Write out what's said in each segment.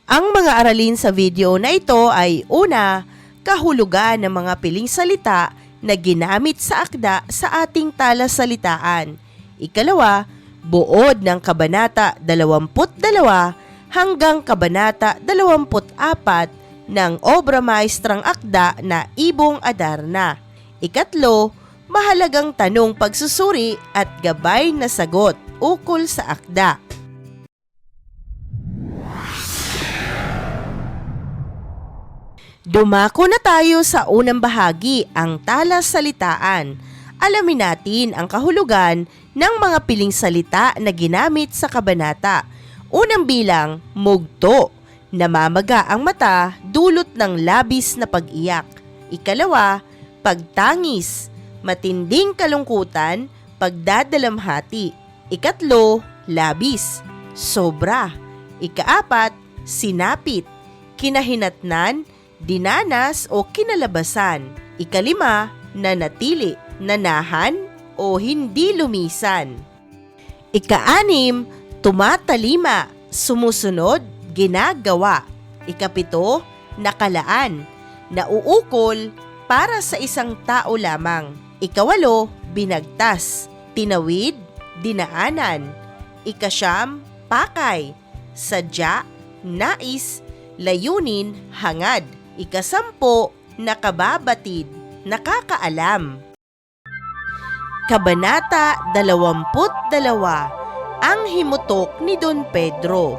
Ang mga aralin sa video na ito ay una, kahulugan ng mga piling salita na ginamit sa akda sa ating talasalitaan. Ikalawa, buod ng Kabanata 22 hanggang Kabanata 24 ng Obra Maestrang Akda na Ibong Adarna. Ikatlo, mahalagang tanong pagsusuri at gabay na sagot ukol sa akda. Dumako na tayo sa unang bahagi, ang talasalitaan. Alamin natin ang kahulugan ng mga piling salita na ginamit sa kabanata. Unang bilang, mugto. Namamaga ang mata dulot ng labis na pag-iyak. Ikalawa, pagtangis. Matinding kalungkutan, pagdadalamhati. Ikatlo, labis. Sobra. Ikaapat, sinapit. Kinahinatnan, dinanas o kinalabasan. Ikalima, nanatili, nanahan o hindi lumisan. Ikaanim, tumatalima, sumusunod, ginagawa. Ikapito, nakalaan, nauukol para sa isang tao lamang. Ikawalo, binagtas, tinawid, dinaanan. Ikasyam, pakay, sadya, nais, layunin, hangad. Ikasampo, nakababatid, nakakaalam. Kabanata 22, ang himutok ni Don Pedro.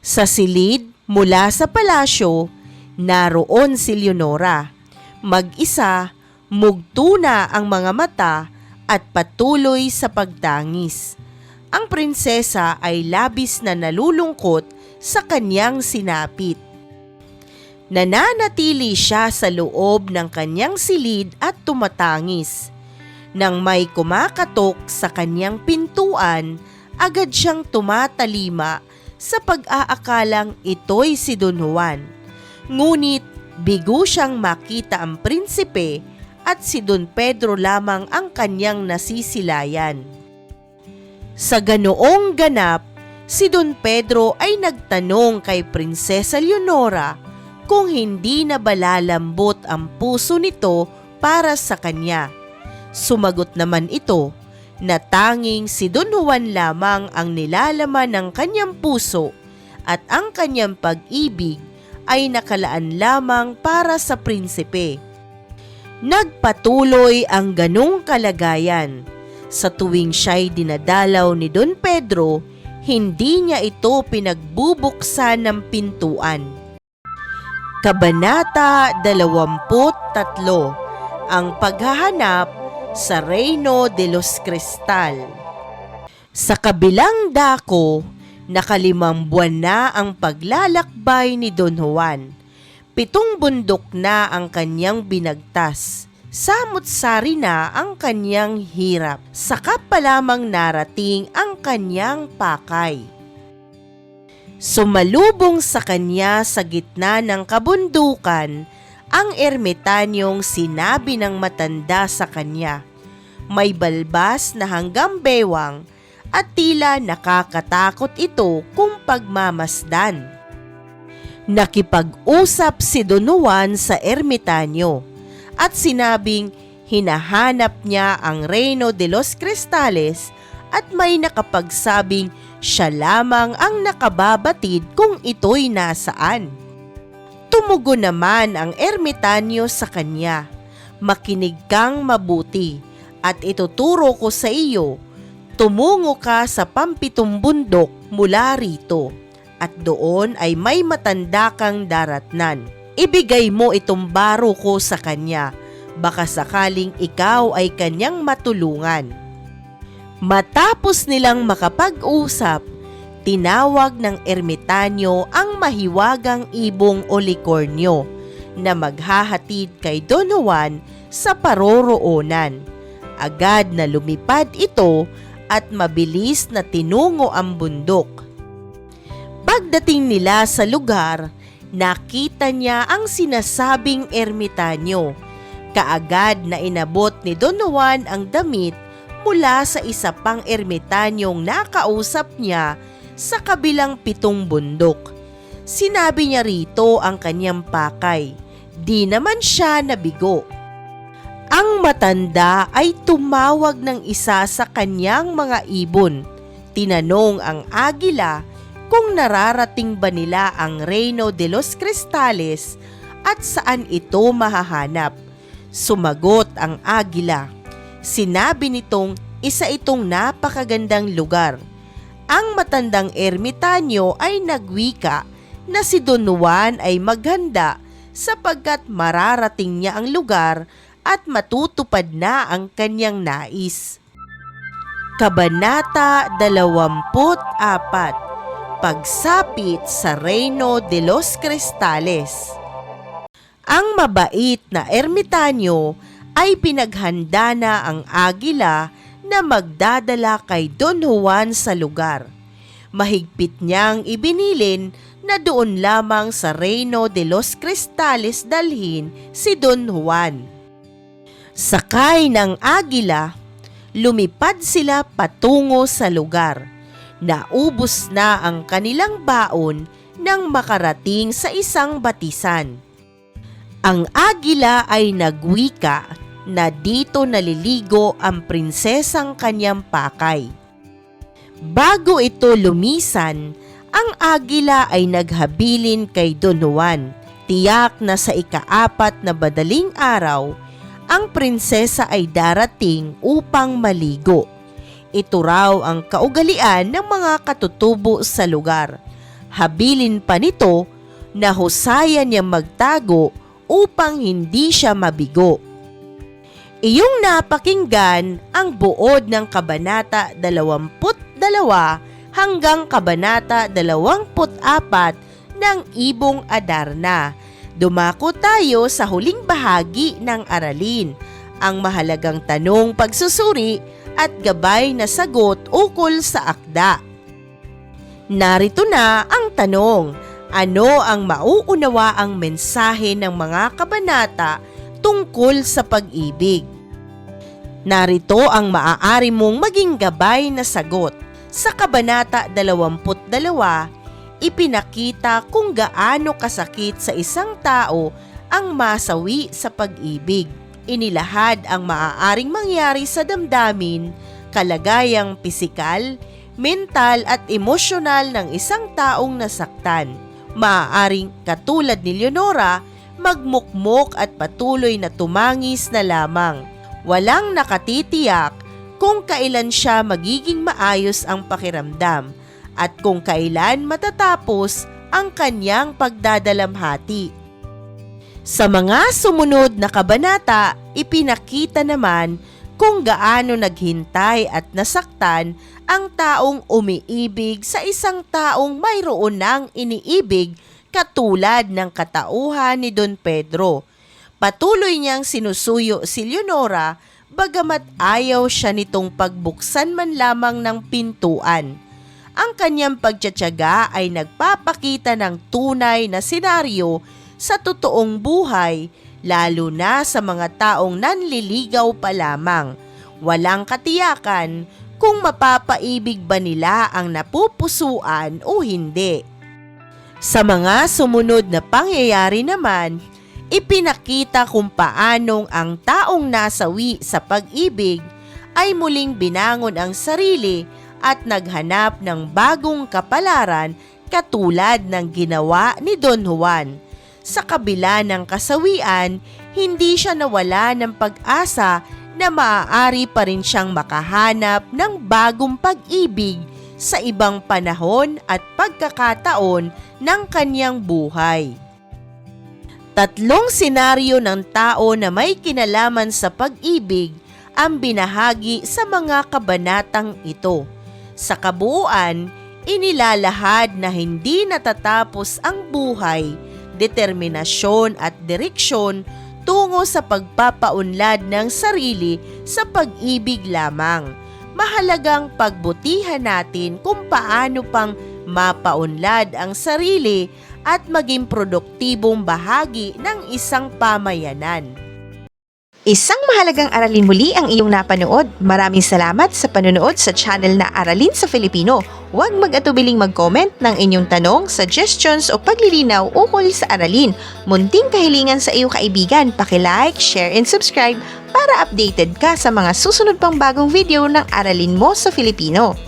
Sa silid mula sa palasyo, naroon si Leonora. Mag-isa, mugto na ang mga mata at patuloy sa pagtangis. Ang prinsesa ay labis na nalulungkot sa kanyang sinapit. Nananatili siya sa loob ng kanyang silid at tumatangis. Nang may kumakatok sa kanyang pintuan, agad siyang tumatalima sa pag-aakalang ito'y si Don Juan. Ngunit bigo siyang makita ang prinsipe at si Don Pedro lamang ang kanyang nasisilayan. Sa ganoong ganap, si Don Pedro ay nagtanong kay Prinsesa Leonora kung hindi na ba lalambot ang puso nito para sa kanya. Sumagot naman ito na tanging si Don Juan lamang ang nilalaman ng kanyang puso at ang kanyang pag-ibig ay nakalaan lamang para sa prinsipe. Nagpatuloy ang ganong kalagayan. Sa tuwing siya'y dinadalaw ni Don Pedro, hindi niya ito pinagbubuksan ng pintuan. Kabanata 23, ang paghahanap sa Reino de los Cristal. Sa kabilang dako, nakalimang buwan na ang paglalakbay ni Don Juan. 7 bundok na ang kanyang binagtas. Samut-sari na ang kanyang hirap. Saka pa lamang narating ang kanyang pakay. Sumalubong sa kanya sa gitna ng kabundukan ang ermitanyong sinabi ng matanda sa kanya. May balbas na hanggang bewang at tila nakakatakot ito kung pagmamasdan. Nakipag-usap si Don Juan sa ermitanyo at sinabing hinahanap niya ang Reino de los Cristales at may nakapagsabing siya lamang ang nakababatid kung ito'y nasaan. Tumugon naman ang ermitanyo sa kanya, makinig kang mabuti at ituturo ko sa iyo. Tumungo ka sa pampitong bundok mula rito at doon ay may matanda kang daratnan. Ibigay mo itong baro ko sa kanya, baka sakaling ikaw ay kanyang matulungan. Matapos nilang makapag-usap, tinawag ng ermitanyo ang mahiwagang ibong Olicornio na maghahatid kay Don Juan sa paroroonan. Agad na lumipad ito at mabilis na tinungo ang bundok. Pagdating nila sa lugar, nakita niya ang sinasabing ermitanyo. Kaagad na inabot ni Don Juan ang damit mula sa isa pang ermitanyong nakausap niya sa kabilang 7 bundok. Sinabi niya rito ang kanyang pakay. Di naman siya nabigo. Ang matanda ay tumawag ng isa sa kanyang mga ibon. Tinanong ang agila kung nararating ba nila ang Reino de los Cristales at saan ito mahahanap. Sumagot ang agila. Sinabi nitong isa itong napakagandang lugar. Ang matandang ermitanyo ay nagwika na si Don Juan ay maghanda sapagkat mararating niya ang lugar at matutupad na ang kanyang nais. Kabanata 24. Pagsapit sa Reino de los Cristales. Ang mabait na ermitanyo ay pinaghanda na ang agila na magdadala kay Don Juan sa lugar. Mahigpit niyang ibinilin na doon lamang sa Reino de los Cristales dalhin si Don Juan. Sakay ng agila, lumipad sila patungo sa lugar. Naubos na ang kanilang baon nang makarating sa isang batisan. Ang agila ay nagwika na dito naliligo ang prinsesang kanyang pakay. Bago ito lumisan, ang agila ay naghabilin kay Don Juan. Tiyak na sa ika-4 na madaling araw, ang prinsesa ay darating upang maligo. Ito raw ang kaugalian ng mga katutubo sa lugar. Habilin pa nito na husayan niyang magtago upang hindi siya mabigo. Iyong napakinggan ang buod ng Kabanata 22 hanggang Kabanata 24 ng Ibong Adarna. Dumako tayo sa huling bahagi ng aralin, ang mahalagang tanong, pagsusuri at gabay na sagot ukol sa akda. Narito na ang tanong, ano ang mauunawaang mensahe ng mga kabanata tungkol sa pag-ibig? Narito ang maaari mong maging gabay na sagot. Sa Kabanata 22, ipinakita kung gaano kasakit sa isang tao ang masawi sa pag-ibig. Inilahad ang maaaring mangyari sa damdamin, kalagayang pisikal, mental at emosyonal ng isang taong nasaktan. Maaaring katulad ni Leonora, magmukmok at patuloy na tumangis na lamang. Walang nakatitiyak kung kailan siya magiging maayos ang pakiramdam at kung kailan matatapos ang kanyang pagdadalamhati. Sa mga sumunod na kabanata, ipinakita naman kung gaano naghintay at nasaktan ang taong umiibig sa isang taong mayroon ng iniibig katulad ng katauhan ni Don Pedro. Patuloy niyang sinusuyo si Leonora bagamat ayaw siya nitong pagbuksan man lamang ng pintuan. Ang kanyang pagtiyatiyaga ay nagpapakita ng tunay na senaryo sa totoong buhay, lalo na sa mga taong nanliligaw pa lamang. Walang katiyakan kung mapapaibig ba nila ang napupusuan o hindi. Sa mga sumunod na pangyayari naman, ipinakita kung paanong ang taong nasawi sa pag-ibig ay muling binangon ang sarili at naghanap ng bagong kapalaran katulad ng ginawa ni Don Juan. Sa kabila ng kasawian, hindi siya nawala ng pag-asa na maaari pa rin siyang makahanap ng bagong pag-ibig sa ibang panahon at pagkakataon ng kanyang buhay. Tatlong senaryo ng tao na may kinalaman sa pag-ibig ang binahagi sa mga kabanatang ito. Sa kabuuan, inilalahad na hindi natatapos ang buhay, determinasyon at direksyon tungo sa pagpapaunlad ng sarili sa pag-ibig lamang. Mahalagang pagbutihan natin kung paano pang mapaunlad ang sarili at maging produktibong bahagi ng isang pamayanan. Isang mahalagang aralin muli ang iyong napanood. Maraming salamat sa panonood sa channel na Aralin sa Filipino. Huwag mag-atubiling mag-comment ng inyong tanong, suggestions o paglilinaw ukol sa aralin. Munting kahilingan sa iyo kaibigan, paki-like, share and subscribe para updated ka sa mga susunod pang bagong video ng Aralin Mo sa Filipino.